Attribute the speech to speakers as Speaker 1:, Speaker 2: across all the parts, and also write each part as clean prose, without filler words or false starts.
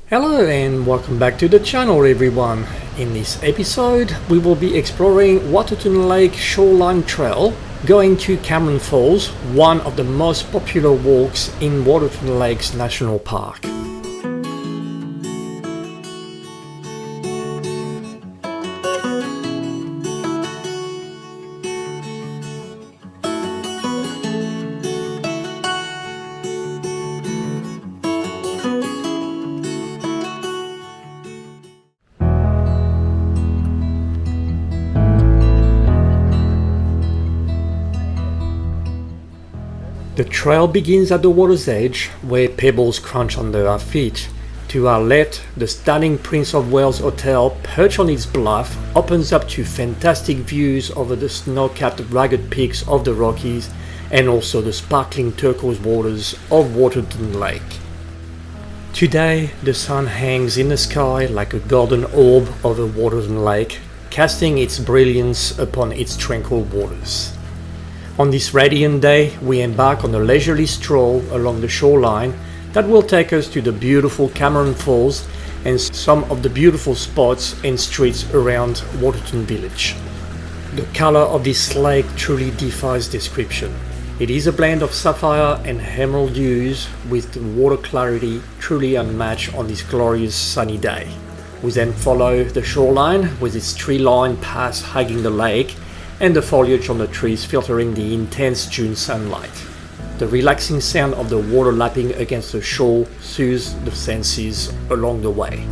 Speaker 1: Hello and welcome back to the channel everyone. In this episode we will be exploring Waterton Lake Shoreline Trail, going to Cameron Falls, one of the most popular walks in Waterton Lakes National Park. The trail begins at the water's edge, where pebbles crunch under our feet. To our left, the stunning Prince of Wales Hotel, perched on its bluff, opens up to fantastic views over the snow-capped rugged peaks of the Rockies and also the sparkling turquoise waters of Waterton Lake. Today, the sun hangs in the sky like a golden orb over Waterton Lake, casting its brilliance upon its tranquil waters. On this radiant day, we embark on a leisurely stroll along the shoreline that will take us to the beautiful Cameron Falls and some of the beautiful spots and streets around Waterton Village. The color of this lake truly defies description. It is a blend of sapphire and emerald hues, with the water clarity truly unmatched on this glorious sunny day. We then follow the shoreline with its tree-lined paths hugging the lake and the foliage on the trees filtering the intense June sunlight. The relaxing sound of the water lapping against the shore soothes the senses along the way.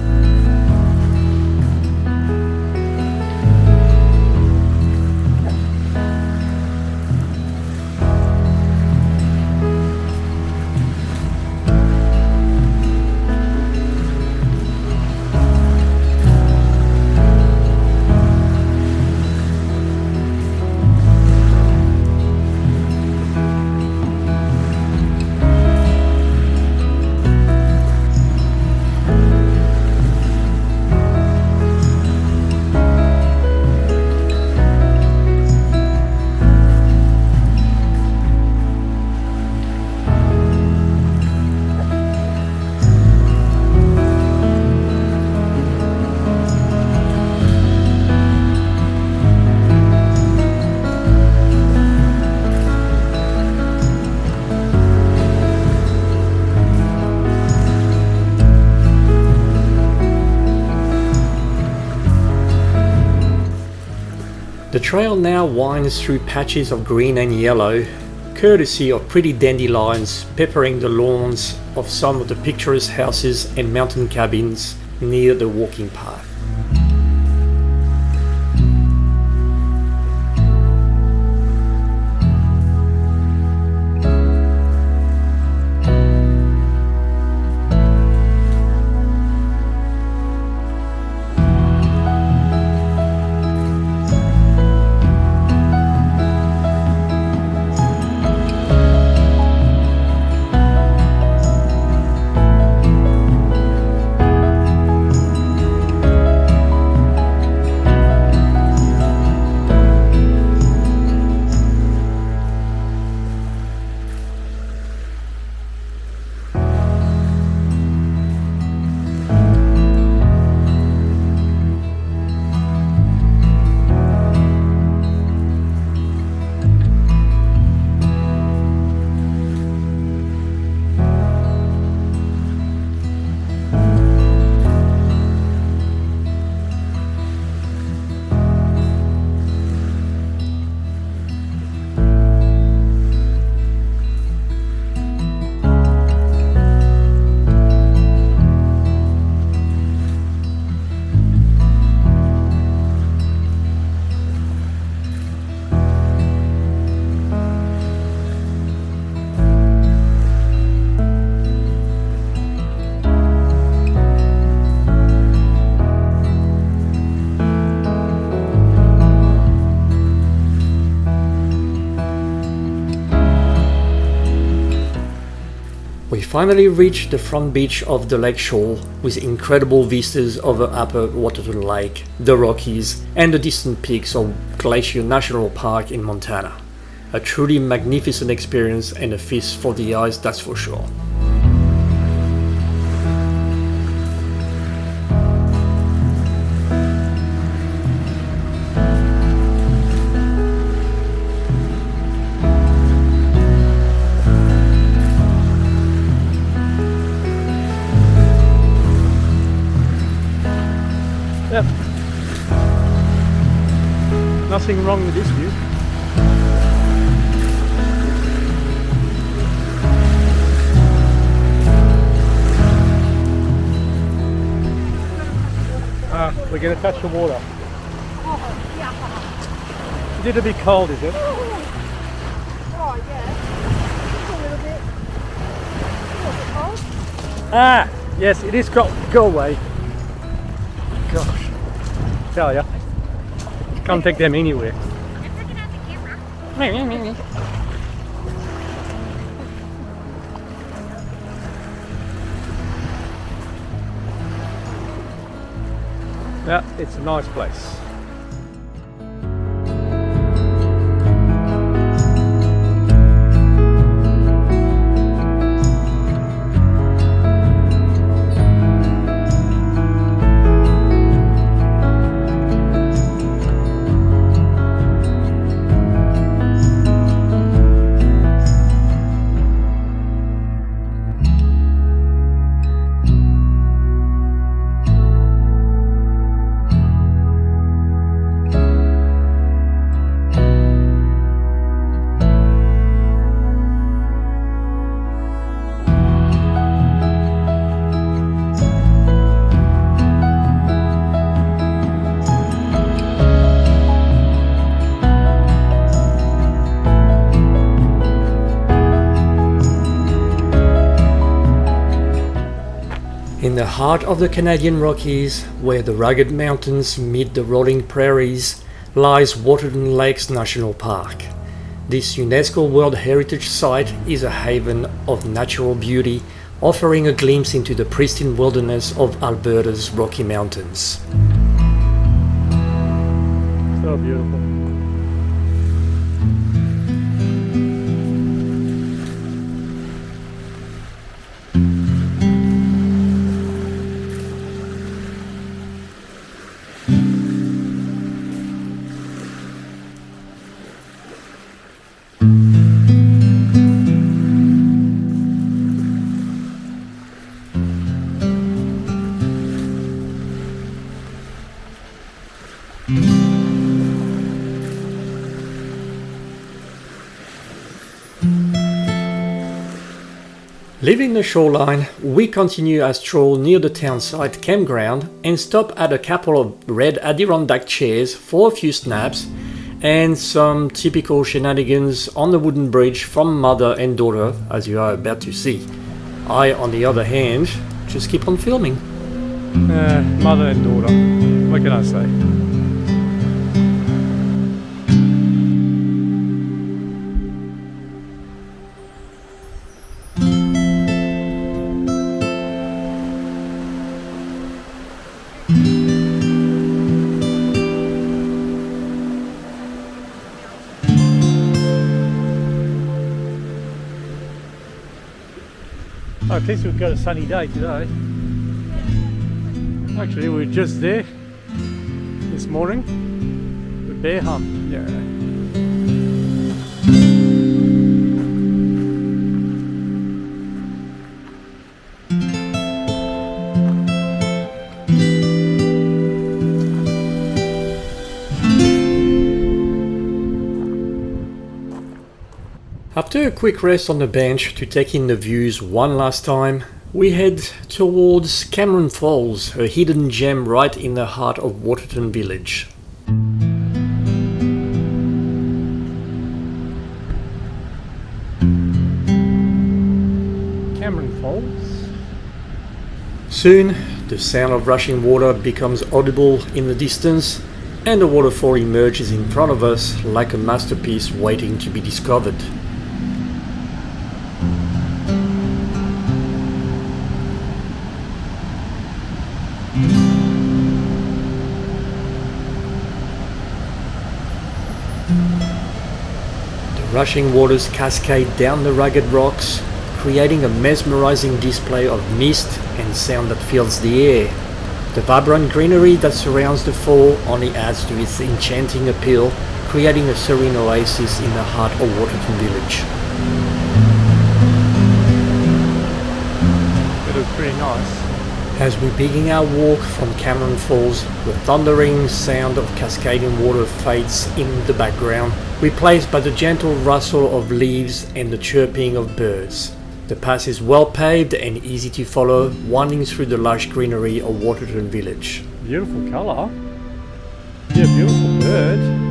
Speaker 1: The trail now winds through patches of green and yellow, courtesy of pretty dandelions peppering the lawns of some of the picturesque houses and mountain cabins near the walking path. We finally reached the front beach of the lake shore, with incredible vistas over Upper Waterton Lake, the Rockies, and the distant peaks of Glacier National Park in Montana. A truly magnificent experience and a feast for the eyes, that's for sure. Yep. Nothing wrong with this view. We're going to touch the water.
Speaker 2: Oh, yeah.
Speaker 1: Is it a bit cold, is it?
Speaker 2: Oh, yeah. It's a little bit.
Speaker 1: Ah, yes, it is cold. Go away. Gosh. Tell ya. Can't take them anywhere.
Speaker 2: I'm looking at the camera.
Speaker 1: Yeah, it's a nice place. In the heart of the Canadian Rockies, where the rugged mountains meet the rolling prairies, lies Waterton Lakes National Park. This UNESCO World Heritage Site is a haven of natural beauty, offering a glimpse into the pristine wilderness of Alberta's Rocky Mountains. So beautiful. Leaving the shoreline, we continue our stroll near the townsite campground and stop at a couple of red Adirondack chairs for a few snaps and some typical shenanigans on the wooden bridge from mother and daughter, as you are about to see. I, on the other hand, just keep on filming. Mother and daughter, what can I say? At least we've got a sunny day today. Actually, we were just there this morning. The bear hunt. Yeah. After a quick rest on the bench to take in the views one last time, we head towards Cameron Falls, a hidden gem right in the heart of Waterton village. Cameron Falls. Soon, the sound of rushing water becomes audible in the distance, and the waterfall emerges in front of us like a masterpiece waiting to be discovered. The rushing waters cascade down the rugged rocks, creating a mesmerizing display of mist and sound that fills the air. The vibrant greenery that surrounds the fall only adds to its enchanting appeal, creating a serene oasis in the heart of Waterton village. It looks pretty nice. As we begin our walk from Cameron Falls, the thundering sound of cascading water fades in the background, replaced by the gentle rustle of leaves and the chirping of birds. The path is well paved and easy to follow, winding through the lush greenery of Waterton Village.
Speaker 3: Beautiful colour. Yeah, beautiful bird.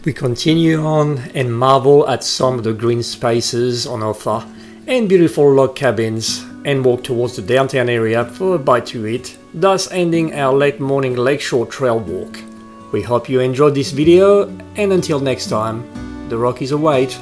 Speaker 1: We continue on and marvel at some of the green spaces on offer and beautiful log cabins, and walk towards the downtown area for a bite to eat, thus ending our late morning lakeshore trail walk. We hope you enjoyed this video, and until next time, the Rockies await.